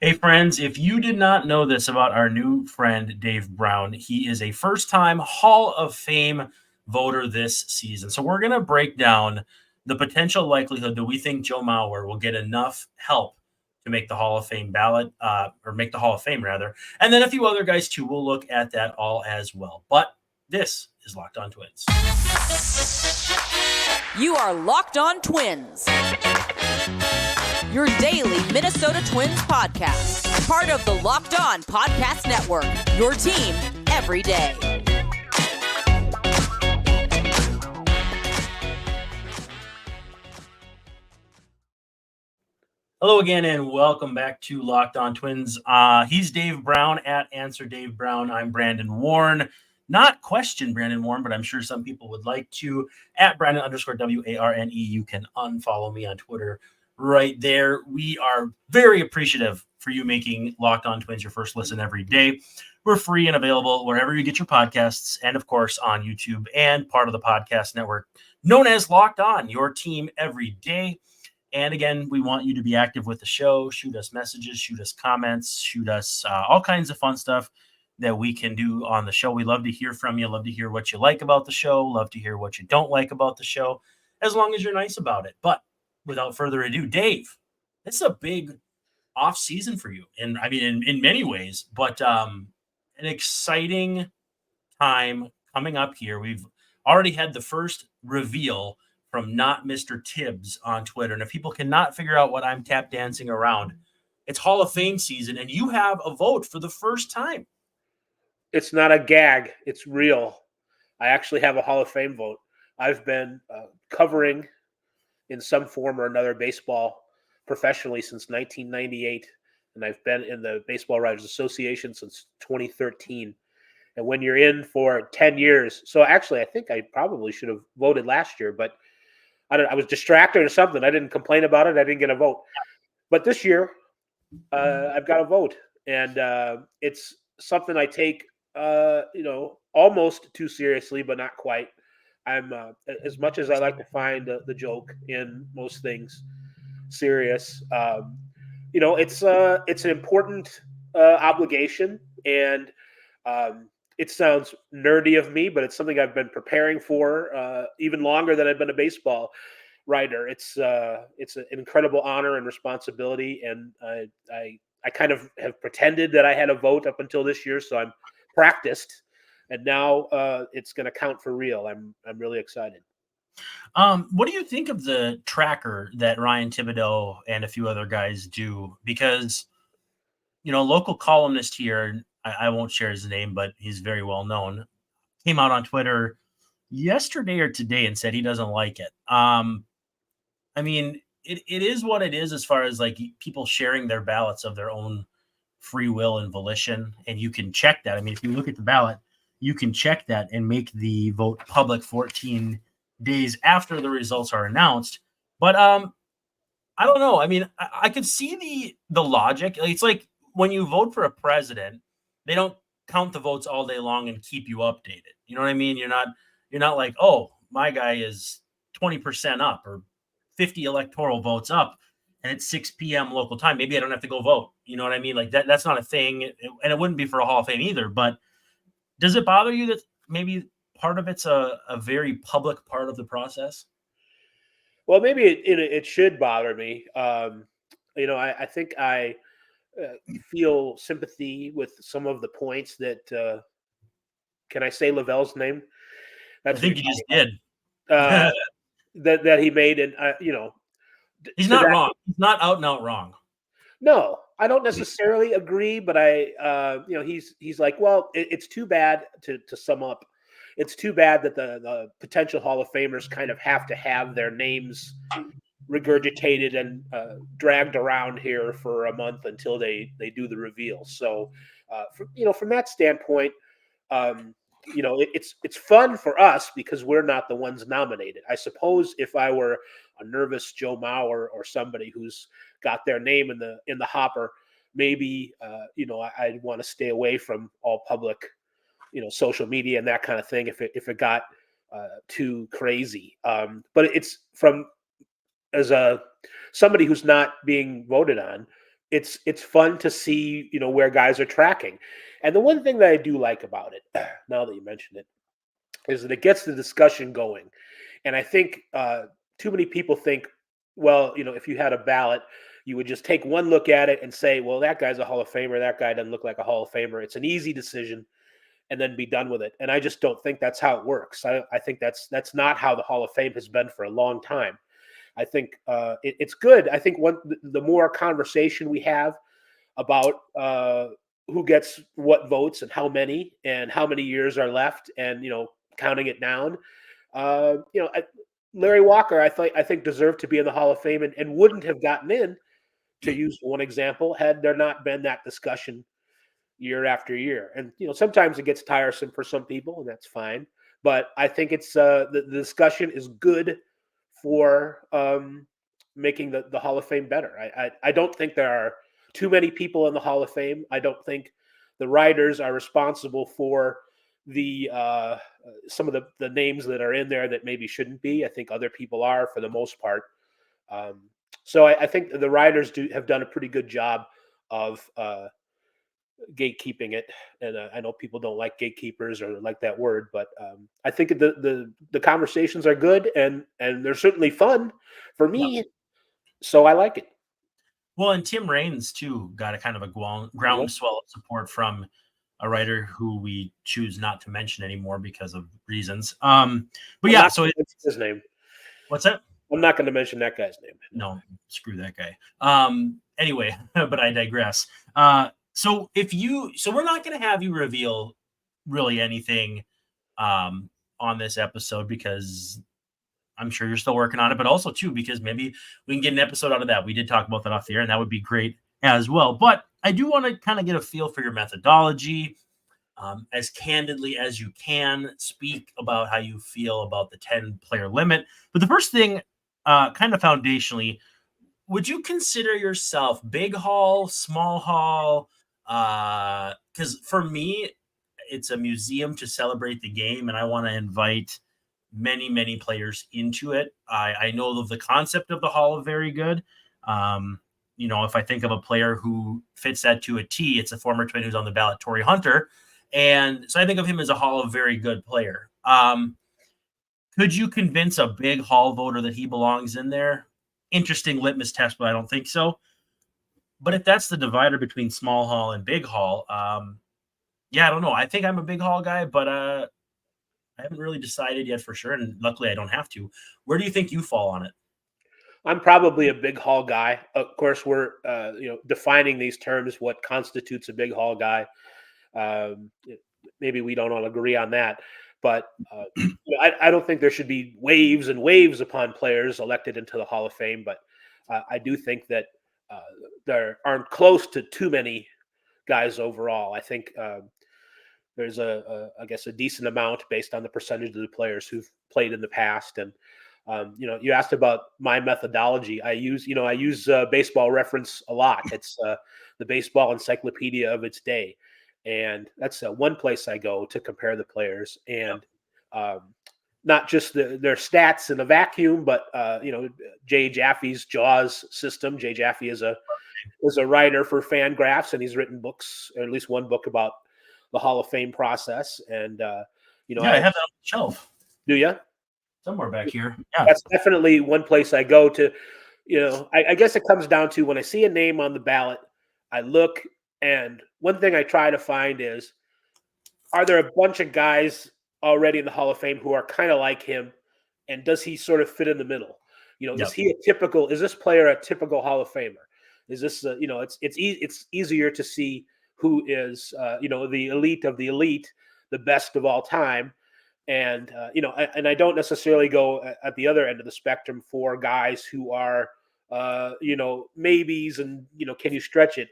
Hey, friends, if you did not know this about our new friend, Dave Brown, he is a first-time Hall of Fame voter this season. So we're going to break down the potential likelihood that we think Joe Mauer will get enough help to make the Hall of Fame ballot, or make the Hall of Fame, rather. And then a few other guys, too. We'll look at that all as well. But this is Locked On Twins. You are Locked On Twins, your daily Minnesota Twins podcast, part of the Locked On Podcast Network, your team every day. Hello again, and welcome back to Locked On Twins. He's Dave Brown at Answer Dave Brown. I'm Brandon Warren. Not question Brandon Warren, but I'm sure some people would like to. At Brandon_WARNE. You can unfollow me on Twitter right there. We are very appreciative for you making Locked On Twins your first listen every day. We're free and available wherever you get your podcasts, and of course on YouTube and part of the podcast network known as Locked On, your team every day. And again, we want you to be active with the show. Shoot us messages, shoot us comments, shoot us all kinds of fun stuff that we can do on the show. We love to hear from you. Love to hear what you like about the show. Love to hear what you don't like about the show, as long as you're nice about it. But without further ado, Dave, it's a big off season for you. And I mean, in many ways, but an exciting time coming up here. We've already had the first reveal from Not Mr. Tibbs on Twitter. And if people cannot figure out what I'm tap dancing around, it's Hall of Fame season, and you have a vote for the first time. It's not a gag. It's real. I actually have a Hall of Fame vote. I've been covering in some form or another baseball professionally since 1998, and I've been in the Baseball Writers Association since 2013. And when you're in for 10 years, so actually I think I probably should have voted last year, but I was distracted or something. I didn't complain about it. I didn't get a vote. But this year, I've got a vote, and it's something I take, almost too seriously, but not quite. I'm as much as I like to find the joke in most things serious. It's an important obligation, and it sounds nerdy of me, but it's something I've been preparing for even longer than I've been a baseball writer. It's an incredible honor and responsibility, and I kind of have pretended that I had a vote up until this year, so I'm practiced, and now it's going to count for real. I'm really excited. What do you think of the tracker that Ryan Thibodeau and a few other guys do? Because, local columnist here, I won't share his name, but he's very well known, came out on Twitter yesterday or today and said he doesn't like it. I mean, it is what it is as far as like people sharing their ballots of their own free will and volition. And you can check that. I mean, if you look at the ballot, you can check that and make the vote public 14 days after the results are announced. But I don't know. I mean, I could see the logic. It's like when you vote for a president, they don't count the votes all day long and keep you updated. You know what I mean? You're not like, oh, my guy is 20% up or 50 electoral votes up, and it's 6 p.m. local time. Maybe I don't have to go vote. You know what I mean? Like that's not a thing, and it wouldn't be for a Hall of Fame either. But does it bother you that maybe part of it's a very public part of the process? Well, maybe it should bother me. I think I feel sympathy with some of the points that. Can I say Lavelle's name? I think you just did. That he made, and he's not wrong. He's not out and out wrong. No, I don't necessarily agree, but he's like, well, it's too bad to sum up. It's too bad that the potential Hall of Famers kind of have to have their names regurgitated and dragged around here for a month until they do the reveal. So, from that standpoint, it's fun for us because we're not the ones nominated. I suppose if I were a nervous Joe Mauer or somebody who's got their name in the hopper, maybe I'd want to stay away from all public, social media and that kind of thing if it got too crazy. But it's from as somebody who's not being voted on, it's fun to see, where guys are tracking. And the one thing that I do like about it, now that you mentioned it, is that it gets the discussion going. And I think too many people think, well, if you had a ballot, you would just take one look at it and say, well, that guy's a Hall of Famer. That guy doesn't look like a Hall of Famer. It's an easy decision, and then be done with it. And I just don't think that's how it works. I think that's not how the Hall of Fame has been for a long time. I think it's good. I think the more conversation we have about who gets what votes and how many years are left, and counting it down. Larry Walker, I think deserved to be in the Hall of Fame and wouldn't have gotten in, to use one example, had there not been that discussion year after year. And sometimes it gets tiresome for some people, and that's fine. But I think it's the discussion is good for making the Hall of Fame better. I don't think there are too many people in the Hall of Fame. I don't think the writers are responsible for the some of the names that are in there that maybe shouldn't be. I think other people are, for the most part. So I think the writers have done a pretty good job of gatekeeping it. And I know people don't like gatekeepers or like that word, but I think the conversations are good, and they're certainly fun for me. So I like it. Well, and Tim Raines too got a kind of a groundswell of support from a writer who we choose not to mention anymore because of reasons. But yeah, so his name. What's that? I'm not going to mention that guy's name. No, screw that guy. Anyway, but I digress. So we're not going to have you reveal really anything on this episode, because I'm sure you're still working on it, but also too, because maybe we can get an episode out of that. We did talk about that off the air, and that would be great as well. But I do want to kind of get a feel for your methodology, as candidly as you can. Speak about how you feel about the 10-player limit. But the first thing, kind of foundationally, would you consider yourself big haul, small haul? Because for me, it's a museum to celebrate the game, and I want to invite many, many players into it. I know the concept of the Hall of very good. If I think of a player who fits that to a T, it's a former Twin who's on the ballot, Torrey Hunter. And so I think of him as a Hall of very good player. Could you convince a big Hall voter that he belongs in there? Interesting litmus test, but I don't think so. But if that's the divider between small Hall and big Hall, I don't know. I think I'm a big Hall guy, but I haven't really decided yet for sure. And luckily I don't have to. Where do you think you fall on it? I'm probably a big Hall guy. Of course, we're defining these terms, what constitutes a big Hall guy. Maybe we don't all agree on that, but I don't think there should be waves and waves upon players elected into the Hall of Fame. But I do think that there aren't close to too many guys overall. I think there's I guess a decent amount based on the percentage of the players who've played in the past. And you asked about my methodology. I use Baseball Reference a lot. It's the baseball encyclopedia of its day, and that's one place I go to compare the players, and not just their stats in a vacuum, but Jay Jaffe's JAWS system. Jay Jaffe is a writer for FanGraphs, and he's written books, or at least one book, about the Hall of Fame process. And I have that on the shelf. Do you? Somewhere back here. Yeah, that's definitely one place I go to. I guess it comes down to, when I see a name on the ballot, I look, and one thing I try to find is, are there a bunch of guys already in the Hall of Fame who are kind of like him, and does he sort of fit in the middle? Is this player a typical Hall of Famer? Is this it's easier to see who is the elite of the elite, the best of all time. And and I don't necessarily go at the other end of the spectrum for guys who are maybes, and can you stretch it?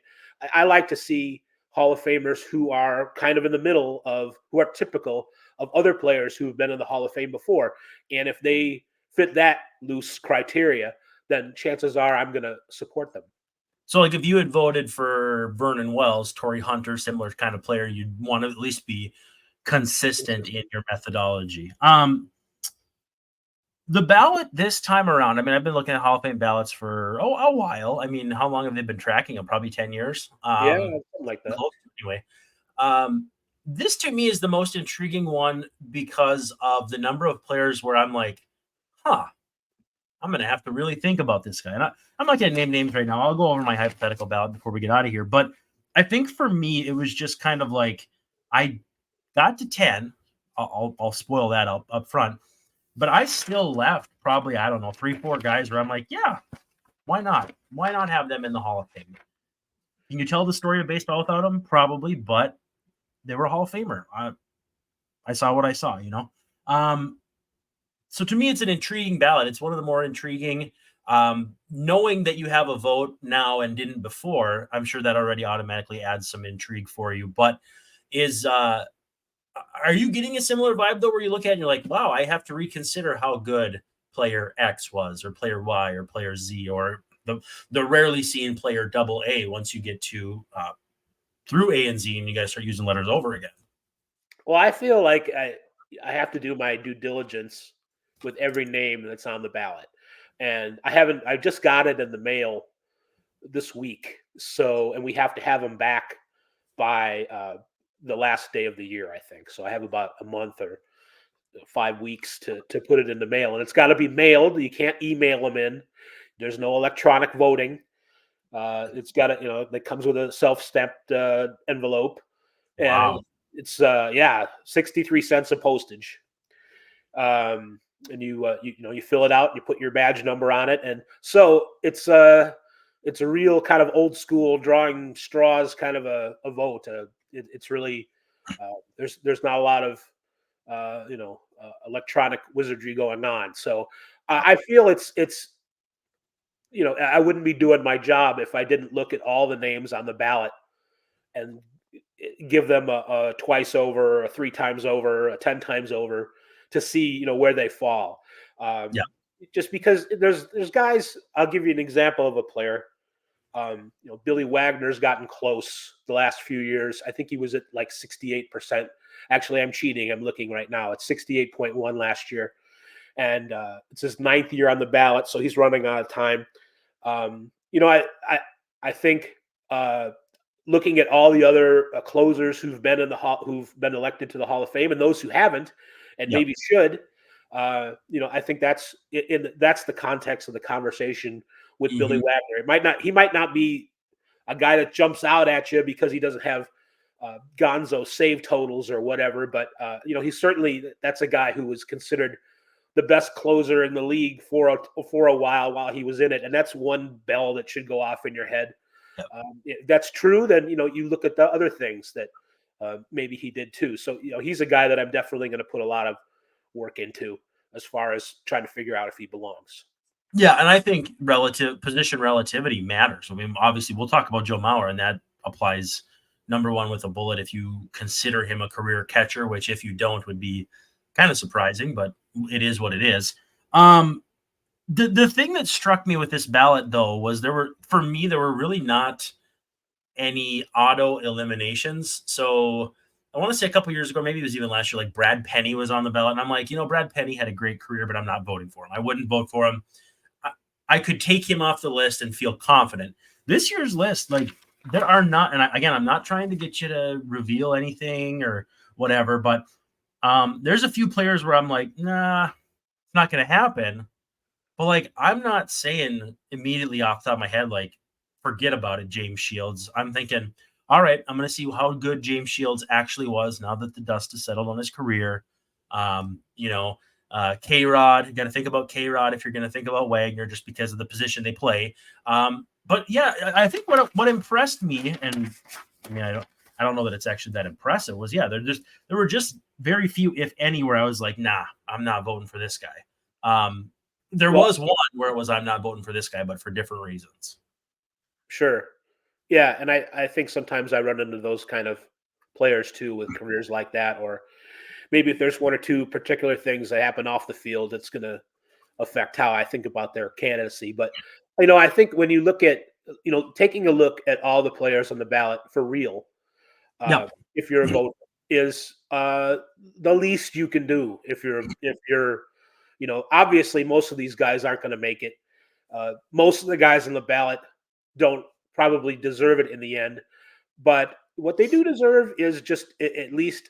I like to see Hall of Famers who are kind of in the middle of, who are typical of other players who've been in the Hall of Fame before. And if they fit that loose criteria, then chances are I'm going to support them. So, like, if you had voted for Vernon Wells, Torrey Hunter, similar kind of player, you'd want to at least be consistent in your methodology. The ballot this time around, I mean, I've been looking at Hall of Fame ballots for a while. I mean, how long have they been tracking them? Probably 10 years. Yeah, something like that. Close anyway. This to me is the most intriguing one because of the number of players where I'm like, huh, I'm going to have to really think about this guy. And I'm not going to name names right now. I'll go over my hypothetical ballot before we get out of here. But I think for me, it was just kind of like I got to 10. I'll spoil that up front. But I still left probably, I don't know, 3-4 guys where I'm like, yeah, why not? Why not have them in the Hall of Fame? Can you tell the story of baseball without them? Probably, but they were a Hall of Famer. I saw what I saw, you know? So to me, it's an intriguing ballot. It's one of the more intriguing. Knowing that you have a vote now and didn't before, I'm sure that already automatically adds some intrigue for you. But are you getting a similar vibe though, where you look at it and you're like, wow, I have to reconsider how good player X was, or player Y, or player Z, or the rarely seen player double A once you get to through A and Z and you guys start using letters over again? Well, I feel like I have to do my due diligence with every name that's on the ballot. And I just got it in the mail this week. So, and we have to have them back by the last day of the year, I think. So I have about a month or 5 weeks to put it in the mail, and it's got to be mailed. You can't email them in. There's no electronic voting. It's got to, that comes with a self-stamped envelope, and Wow. it's 63 cents of postage. And you fill it out, you put your badge number on it, and so it's a real kind of old school drawing straws kind of a vote. It's really there's not a lot of electronic wizardry going on. So I feel it's I wouldn't be doing my job if I didn't look at all the names on the ballot and give them a twice over, a 3 times over, a 10 times over to see where they fall. Yeah. Just because there's guys. I'll give you an example of a player. Billy Wagner's gotten close the last few years. I think he was at like 68%. Actually, I'm cheating. I'm looking right now. It's 68.1 last year. And it's his 9th year on the ballot, so he's running out of time. I think looking at all the other closers who've been elected to the Hall of Fame, and those who haven't and Yep. maybe should, I think that's the context of the conversation with Billy Wagner. He might not be a guy that jumps out at you because he doesn't have gonzo save totals or whatever, but he's certainly, that's a guy who was considered the best closer in the league for a while he was in it, and that's one bell that should go off in your head. If that's true, then you look at the other things that maybe he did too. So he's a guy that I'm definitely going to put a lot of work into as far as trying to figure out if he belongs. Yeah, and I think position relativity matters. I mean, obviously, we'll talk about Joe Mauer, and that applies number one with a bullet if you consider him a career catcher, which if you don't would be kind of surprising, but it is what it is. The thing that struck me with this ballot, though, was there were really not any auto eliminations. So I want to say a couple years ago, maybe it was even last year, like Brad Penny was on the ballot. And I'm like, Brad Penny had a great career, but I'm not voting for him. I wouldn't vote for him. I could take him off the list and feel confident. This year's list, like, there are not, and I'm not trying to get you to reveal anything or whatever, but there's a few players where I'm like, nah, it's not going to happen. But like, I'm not saying immediately off the top of my head, like, forget about it, James Shields. I'm thinking, all right, I'm going to see how good James Shields actually was now that the dust has settled on his career. K-Rod, got to think about K-Rod if you're going to think about Wagner, just because of the position they play. But yeah, I think what impressed me, and I mean, I don't know that it's actually that impressive, was there were just very few, if any, where I was like, nah, I'm not voting for this guy. There was one where it was, I'm not voting for this guy, but for different reasons. Sure. Yeah. And I think sometimes I run into those kind of players too, with careers like that, or maybe if there's one or two particular things that happen off the field, it's going to affect how I think about their candidacy. But, I think when you look at, taking a look at all the players on the ballot for real, if you're a voter, is the least you can do if you're Obviously most of these guys aren't going to make it. Most of the guys on the ballot don't probably deserve it in the end, but what they do deserve is just at least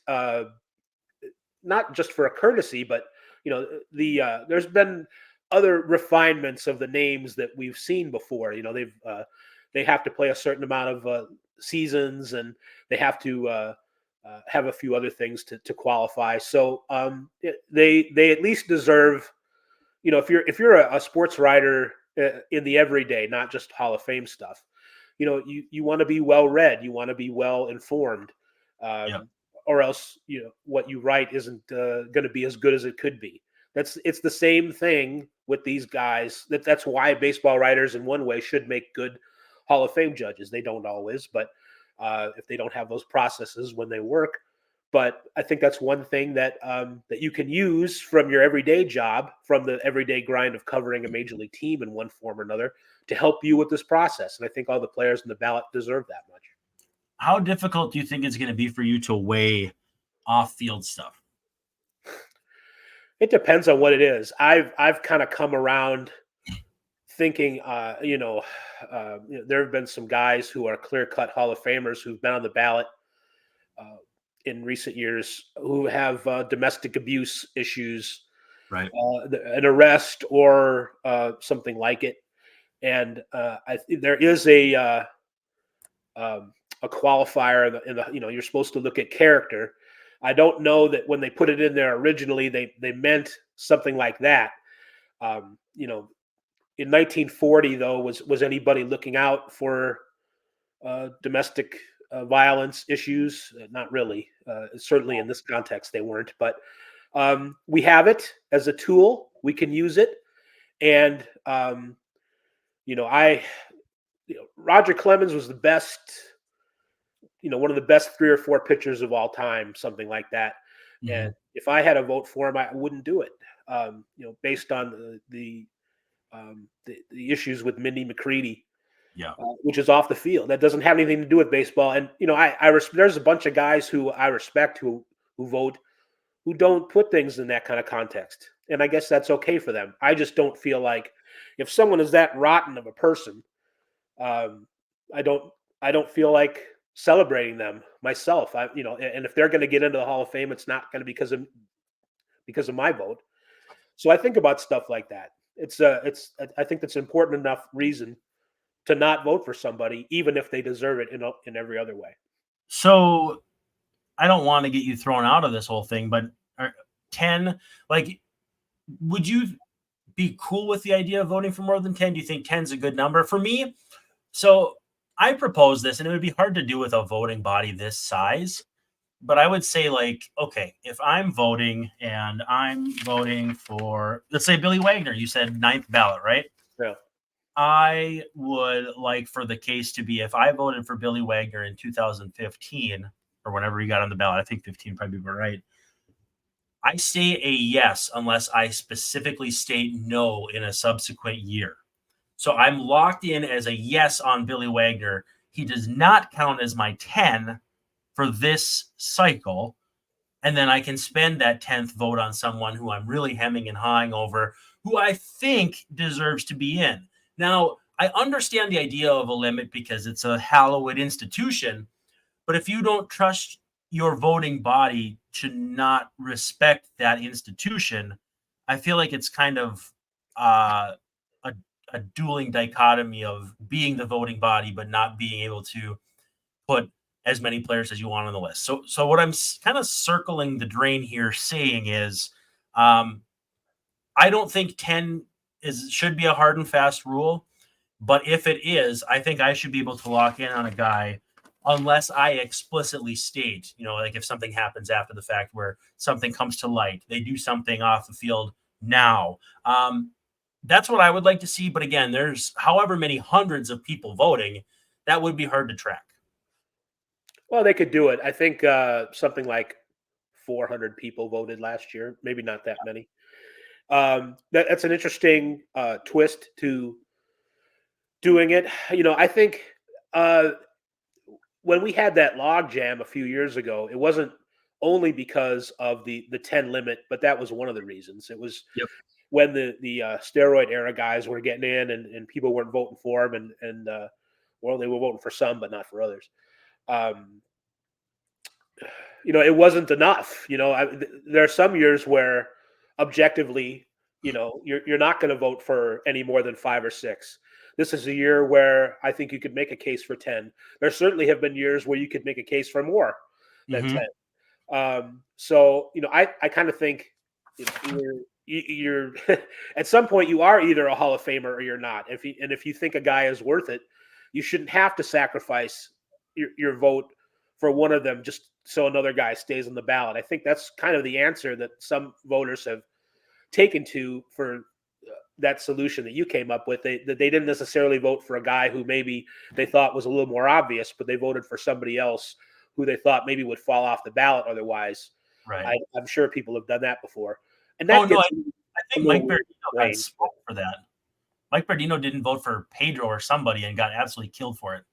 not just for a courtesy, but there's been other refinements of the names that we've seen before. They have to play a certain amount of seasons, and they have to have a few other things to qualify. So they at least deserve, if you're a sports writer in the everyday, not just Hall of Fame stuff, you want to be well read, you want to be well informed, or else what you write isn't going to be as good as it could be. It's the same thing with these guys. That's why baseball writers, in one way, should make good Hall of Fame judges. They don't always, but if they don't have those processes when they work. But I think that's one thing that you can use from your everyday job, from the everyday grind of covering a major league team in one form or another, to help you with this process. And I think all the players in the ballot deserve that much. How difficult do you think it's going to be for you to weigh off-field stuff? It depends on what it is. I've kind of come around thinking, there have been some guys who are clear-cut Hall of Famers who've been on the ballot in recent years who have domestic abuse issues, right? An arrest or something like it. And there is a qualifier in the you're supposed to look at character. I don't know that when they put it in there originally, they meant something like that. In 1940, though, was anybody looking out for domestic violence issues? Not really. Certainly in this context, they weren't. But we have it as a tool. We can use it. And, Roger Clemens was the best, one of the best 3 or 4 pitchers of all time, something like that. Mm-hmm. And if I had a vote for him, I wouldn't do it, based on the issues with Mindy McCready. Yeah, which is off the field. That doesn't have anything to do with baseball. And there's a bunch of guys who I respect who vote, who don't put things in that kind of context, and I guess that's okay for them. I just don't feel like if someone is that rotten of a person, I don't feel like celebrating them myself. And if they're going to get into the Hall of Fame, it's not going to be because of my vote. So I think about stuff like that. I think that's an important enough reason to not vote for somebody, even if they deserve it in every other way. So I don't want to get you thrown out of this whole thing, but 10, would you be cool with the idea of voting for more than 10? Do you think 10 is a good number? For me, so I propose this, and it would be hard to do with a voting body this size, but I would say, okay, if I'm voting and I'm voting for, let's say, Billy Wagner, you said 9th ballot, right? Yeah. I would like for the case to be, if I voted for Billy Wagner in 2015 or whenever he got on the ballot, I think 15 probably be right. I say a yes unless I specifically state no in a subsequent year. So I'm locked in as a yes on Billy Wagner. He does not count as my 10 for this cycle. And then I can spend that 10th vote on someone who I'm really hemming and hawing over, who I think deserves to be in. Now, I understand the idea of a limit because it's a hallowed institution, but if you don't trust your voting body to not respect that institution, I feel like it's kind of a dueling dichotomy of being the voting body but not being able to put as many players as you want on the list. So what I'm kind of circling the drain here saying is I don't think 10 should be a hard and fast rule, but if it is, I think I should be able to lock in on a guy unless I explicitly state, if something happens after the fact where something comes to light, they do something off the field now. That's what I would like to see. But again, there's however many hundreds of people voting, that would be hard to track. Well, they could do it. I think something like 400 people voted last year, maybe not that many. That's an interesting twist to doing it. I think when we had that log jam a few years ago, it wasn't only because of the 10 limit, but that was one of the reasons. It was when the steroid era guys were getting in and people weren't voting for them and well, they were voting for some, but not for others. It wasn't enough. There are some years where objectively, you're not going to vote for any more than 5 or 6. This is a year where I think you could make a case for 10. There certainly have been years where you could make a case for more than 10. So, I kind of think you're at some point you are either a Hall of Famer or you're not. If you think a guy is worth it, you shouldn't have to sacrifice your vote for one of them just so another guy stays on the ballot. I think that's kind of the answer that some voters have taken to for that solution that you came up with. They didn't necessarily vote for a guy who maybe they thought was a little more obvious, but they voted for somebody else who they thought maybe would fall off the ballot otherwise. Right. I'm sure people have done that before. And that I think Mike Bardino got smoked for that. Mike Bardino didn't vote for Pedro or somebody and got absolutely killed for it.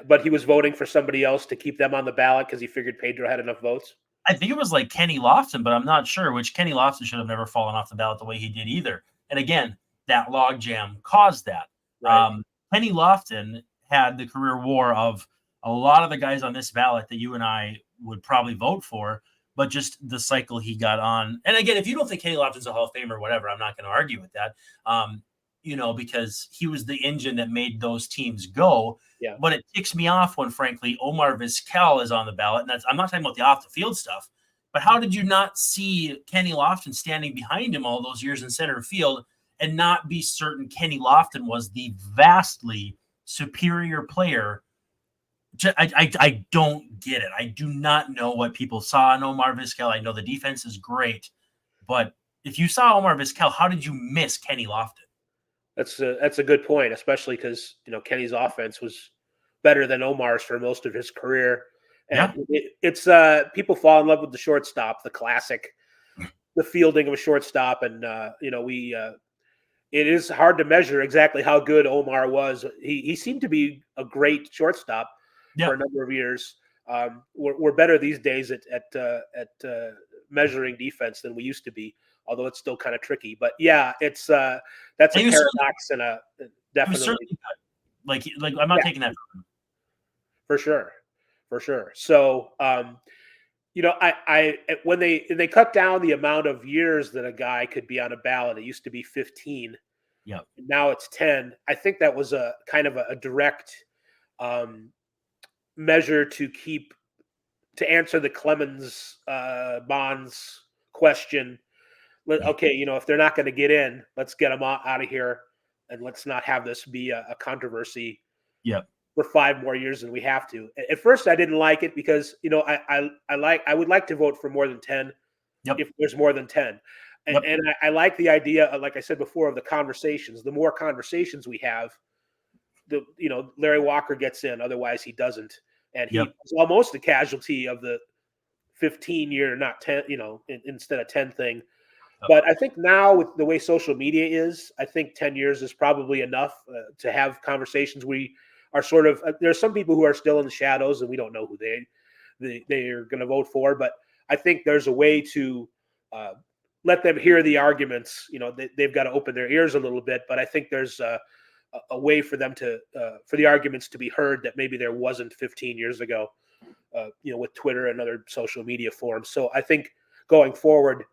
But he was voting for somebody else to keep them on the ballot because he figured Pedro had enough votes. I think it was like Kenny Lofton, but I'm not sure, which Kenny Lofton should have never fallen off the ballot the way he did either. And again, that logjam caused that. Right. Kenny Lofton had the career war of a lot of the guys on this ballot that you and I would probably vote for, but just the cycle he got on. And again, if you don't think Kenny Lofton's a Hall of Famer or whatever, I'm not going to argue with that, because he was the engine that made those teams go. Yeah. But it ticks me off when, frankly, Omar Vizquel is on the ballot. And I'm not talking about the off-the-field stuff, but how did you not see Kenny Lofton standing behind him all those years in center field and not be certain Kenny Lofton was the vastly superior player? I don't get it. I do not know what people saw in Omar Vizquel. I know the defense is great, but if you saw Omar Vizquel, how did you miss Kenny Lofton? That's a good point, especially because Kenny's offense was better than Omar's for most of his career. And it's people fall in love with the shortstop, the classic, the fielding of a shortstop, and it is hard to measure exactly how good Omar was. He seemed to be a great shortstop for a number of years. We're better these days at measuring defense than we used to be, although it's still kind of tricky. But it's that's a paradox and a definitely like I'm not taking that from him. For sure. So I when they cut down the amount of years that a guy could be on a ballot, it used to be 15. Yeah. Now it's 10. I think that was a kind of a direct measure to answer the Clemens Bonds question. Okay, if they're not going to get in, let's get them out of here, and let's not have this be a controversy. For 5 more years than we have to. At first, I didn't like it because I would like to vote for more than 10 if there's more than 10, and I like the idea of, like I said before, of the conversations. The more conversations we have, Larry Walker gets in, otherwise he doesn't, and he was almost a casualty of the 15-year, not 10, instead of 10 thing. But I think now with the way social media is, I think 10 years is probably enough to have conversations. We are sort of there's some people who are still in the shadows and we don't know who they are going to vote for. But I think there's a way to let them hear the arguments. They've got to open their ears a little bit. But I think there's a way for them to for the arguments to be heard that maybe there wasn't 15 years ago, with Twitter and other social media forums. So I think going forward,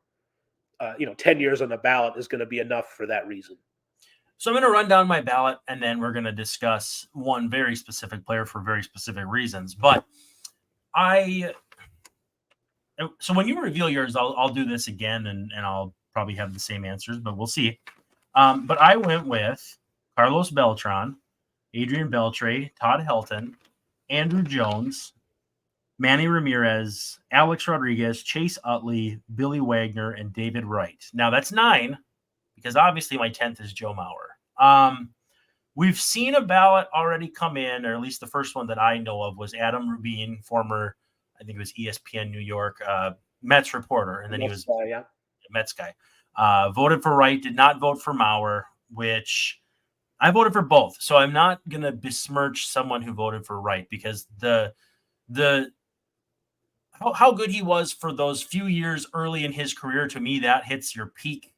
10 years on the ballot is going to be enough for that reason. So I'm going to run down my ballot, and then we're going to discuss one very specific player for very specific reasons. But so when you reveal yours, I'll do this again, and I'll probably have the same answers, but we'll see. But I went with Carlos Beltran, Adrian Beltre, Todd Helton, Andruw Jones, Manny Ramirez, Alex Rodriguez, Chase Utley, Billy Wagner, and David Wright. Now that's 9, because obviously my 10th is Joe Mauer. We've seen a ballot already come in, or at least the first one that I know of was Adam Rubin, former, I think it was ESPN New York, Mets reporter, and then he was a Mets guy. Voted for Wright, did not vote for Mauer, which I voted for both. So I'm not going to besmirch someone who voted for Wright, because how good he was for those few years early in his career, to me, that hits your peak.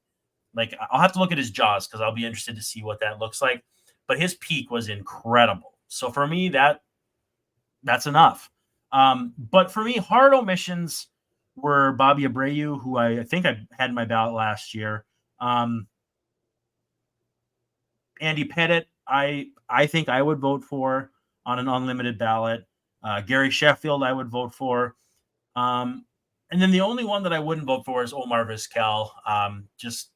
Like, I'll have to look at his jaws because I'll be interested to see what that looks like. But his peak was incredible. So for me, that's enough. But for me, hard omissions were Bobby Abreu, who I think I had in my ballot last year. Andy Pettit, I think I would vote for on an unlimited ballot. Gary Sheffield, I would vote for. And then the only one that I wouldn't vote for is Omar Vizquel. Just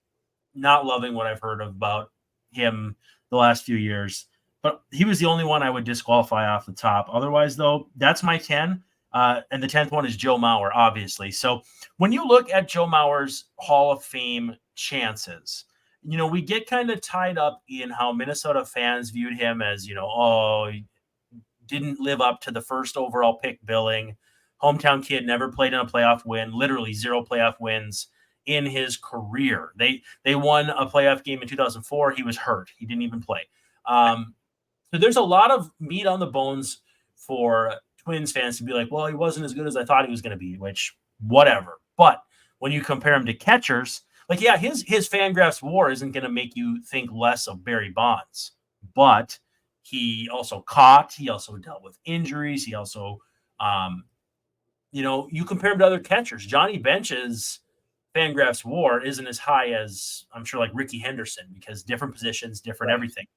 not loving what I've heard about him the last few years. But he was the only one I would disqualify off the top. Otherwise, though, that's my 10. And the 10th one is Joe Mauer, obviously. So when you look at Joe Mauer's Hall of Fame chances, we get kind of tied up in how Minnesota fans viewed him as, he didn't live up to the first overall pick billing. Hometown kid, never played in a playoff win, literally 0 playoff wins in his career. They won a playoff game in 2004. He was hurt. He didn't even play. So there's a lot of meat on the bones for Twins fans to be like, well, he wasn't as good as I thought he was going to be, which whatever. But when you compare him to catchers, like, yeah, his Fangraphs WAR isn't going to make you think less of Barry Bonds, but he also caught, he also dealt with injuries. He also, you compare him to other catchers. Johnny Bench's Fangraphs WAR isn't as high as, I'm sure, like Ricky Henderson, because different positions, different everything.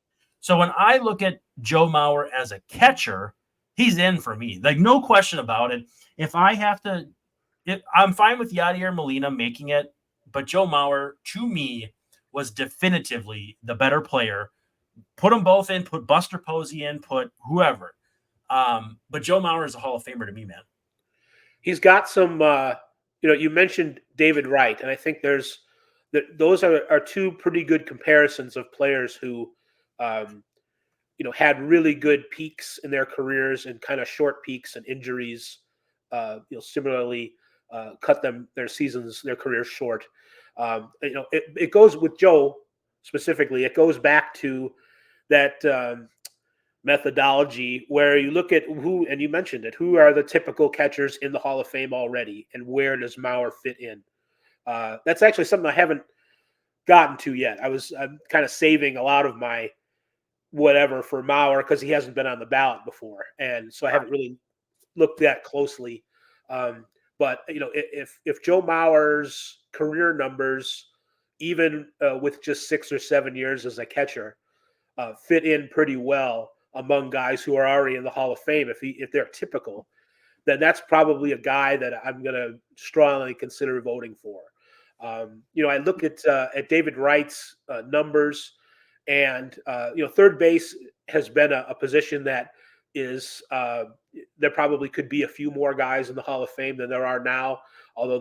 So when I look at Joe Mauer as a catcher, he's in for me. Like, no question about it. If I have to, I'm fine with Yadier Molina making it, but Joe Mauer, to me, was definitively the better player. Put them both in, put Buster Posey in, put whoever. But Joe Mauer is a Hall of Famer to me, man. He's got some, you mentioned David Wright, and I think those are two pretty good comparisons of players who, had really good peaks in their careers and kind of short peaks and injuries, similarly cut their careers short. It goes with Joe specifically. It goes back to that methodology where you look at who, and you mentioned it, who are the typical catchers in the Hall of Fame already, and where does Mauer fit in? That's actually something I haven't gotten to yet. I'm kind of saving a lot of my whatever for Mauer because he hasn't been on the ballot before, and so I haven't really looked that closely. But if Joe Mauer's career numbers, even with just 6 or 7 years as a catcher, fit in pretty well among guys who are already in the Hall of Fame, if they're typical, then that's probably a guy that I'm going to strongly consider voting for. I look at David Wright's numbers, and third base has been a position that is there probably could be a few more guys in the Hall of Fame than there are now, although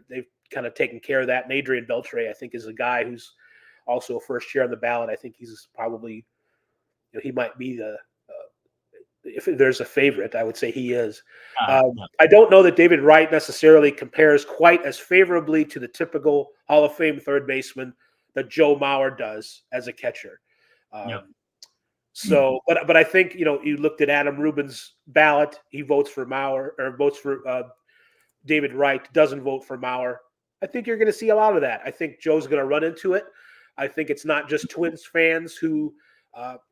they've kind of taken care of that. And Adrian Beltre, I think, is a guy who's also a first year on the ballot. I think he's probably, he might be if there's a favorite, I would say he is. I don't know that David Wright necessarily compares quite as favorably to the typical Hall of Fame third baseman that Joe Mauer does as a catcher. So, but I think, you looked at Adam Rubin's ballot, he votes for Mauer, or votes for David Wright, doesn't vote for Mauer. I think you're going to see a lot of that. I think Joe's going to run into it. I think it's not just Twins fans who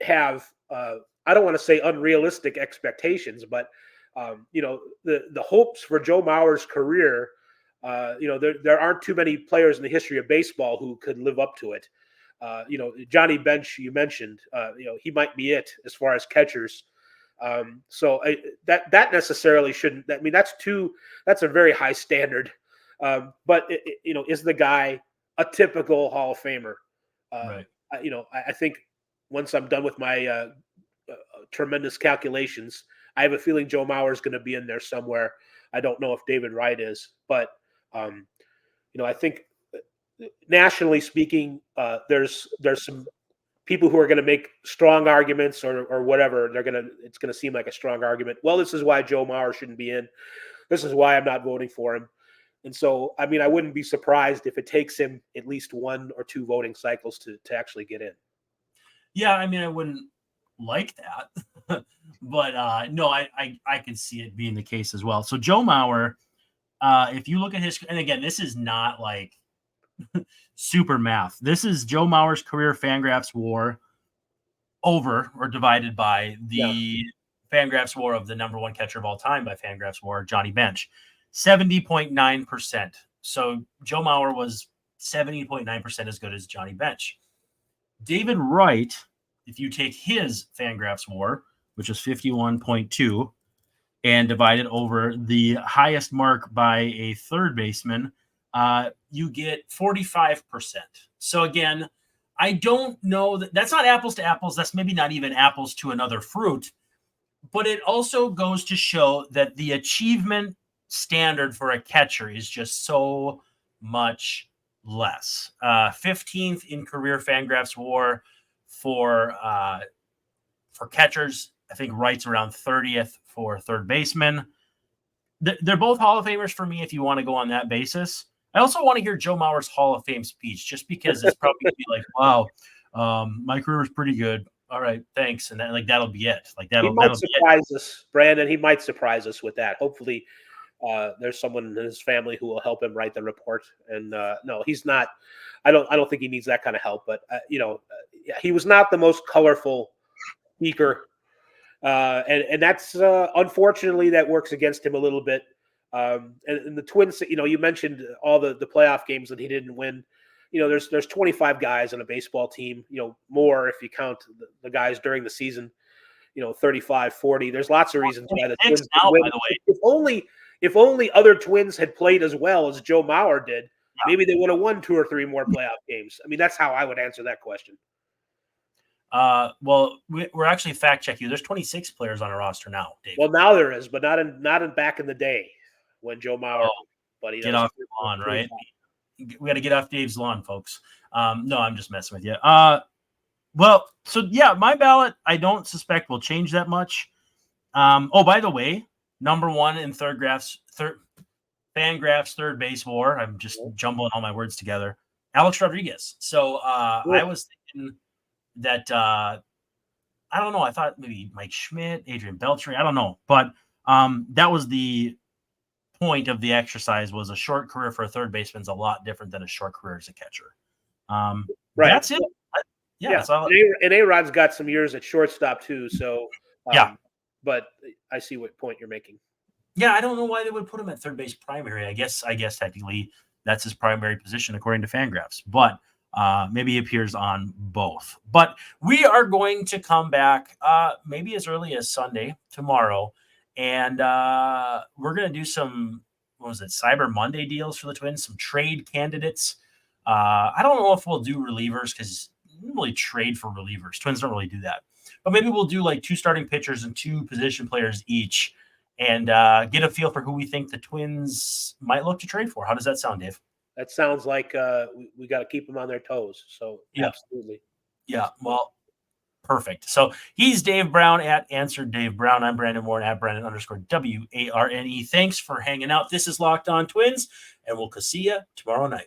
have, I don't want to say unrealistic expectations, but, the hopes for Joe Mauer's career, there aren't too many players in the history of baseball who could live up to it. Johnny Bench, you mentioned, he might be it as far as catchers. So that necessarily shouldn't. I mean, that's a very high standard. But is the guy a typical Hall of Famer? Right. I think once I'm done with my tremendous calculations, I have a feeling Joe Mauer is going to be in there somewhere. I don't know if David Wright is, but I think nationally speaking, there's some people who are going to make strong arguments or whatever. It's going to seem like a strong argument. Well, this is why Joe Mauer shouldn't be in. This is why I'm not voting for him. And so, I mean, I wouldn't be surprised if it takes him at least 1 or 2 voting cycles to actually get in. Yeah, I mean, I wouldn't like that, but no, I can see it being the case as well. So Joe Mauer, if you look at his, and again, this is not like super math. This is Joe Mauer's career FanGraphs WAR over or divided by the FanGraphs WAR of the number one catcher of all time by FanGraphs WAR, Johnny Bench, 70.9%. So Joe Mauer was 70.9% as good as Johnny Bench. David Wright, if you take his FanGraphs WAR, which is 51.2, and divide it over the highest mark by a third baseman, you get 45%. So again, I don't know that's not apples to apples. That's maybe not even apples to another fruit, but it also goes to show that the achievement standard for a catcher is just so much less. 15th in career FanGraphs WAR for catchers. I think Wright's around 30th for third baseman. They're both Hall of Famers for me if you want to go on that basis. I also want to hear Joe Mauer's Hall of Fame speech, just because it's probably going to be like, wow, my career was pretty good. All right, thanks. And then, that'll be it. He might surprise us, Brandon. He might surprise us with that. Hopefully there's someone in his family who will help him write the report. And no, he's not. I don't think he needs that kind of help. But, he was not the most colorful speaker. And that's unfortunately that works against him a little bit. And the Twins, you mentioned all the playoff games that he didn't win. There's 25 guys on a baseball team, more if you count the guys during the season, 35, 40. There's lots of reasons why the Twins win. By the way. If only other Twins had played as well as Joe Mauer did, maybe they would have won 2 or 3 more playoff games. I mean, that's how I would answer that question. Well, we're actually fact checking you. There's 26 players on a roster now, Dave. Well, now there is, but not in back in the day when Joe Mauer. But get off your lawn, right? We got to get off Dave's lawn, folks. No, I'm just messing with you. Well, so yeah, my ballot I don't suspect will change that much. By the way, number one in FanGraphs third base WAR. I'm just jumbling all my words together. Alex Rodriguez. So I was thinking that I don't know. I thought maybe Mike Schmidt, Adrian Beltran. I don't know, but that was the point of the exercise. Was a short career for a third baseman is a lot different than a short career as a catcher. Right. That's it. And A-Rod's got some years at shortstop too. So but I see what point you're making. Yeah, I don't know why they would put him at third base primary. I guess technically that's his primary position according to FanGraphs, but maybe he appears on both. But we are going to come back maybe as early as Sunday tomorrow, and we're going to do some Cyber Monday deals for the Twins, some trade candidates. I don't know if we'll do relievers because we don't really trade for relievers. Twins don't really do that. But maybe we'll do like 2 starting pitchers and 2 position players each, and get a feel for who we think the Twins might look to trade for. How does that sound, Dave? That sounds like we got to keep them on their toes. So absolutely. Yeah. Well, perfect. So he's Dave Brown at Answer Dave Brown. I'm Brandon Warren at Brandon_WARNE. Thanks for hanging out. This is Locked On Twins, and we'll see you tomorrow night.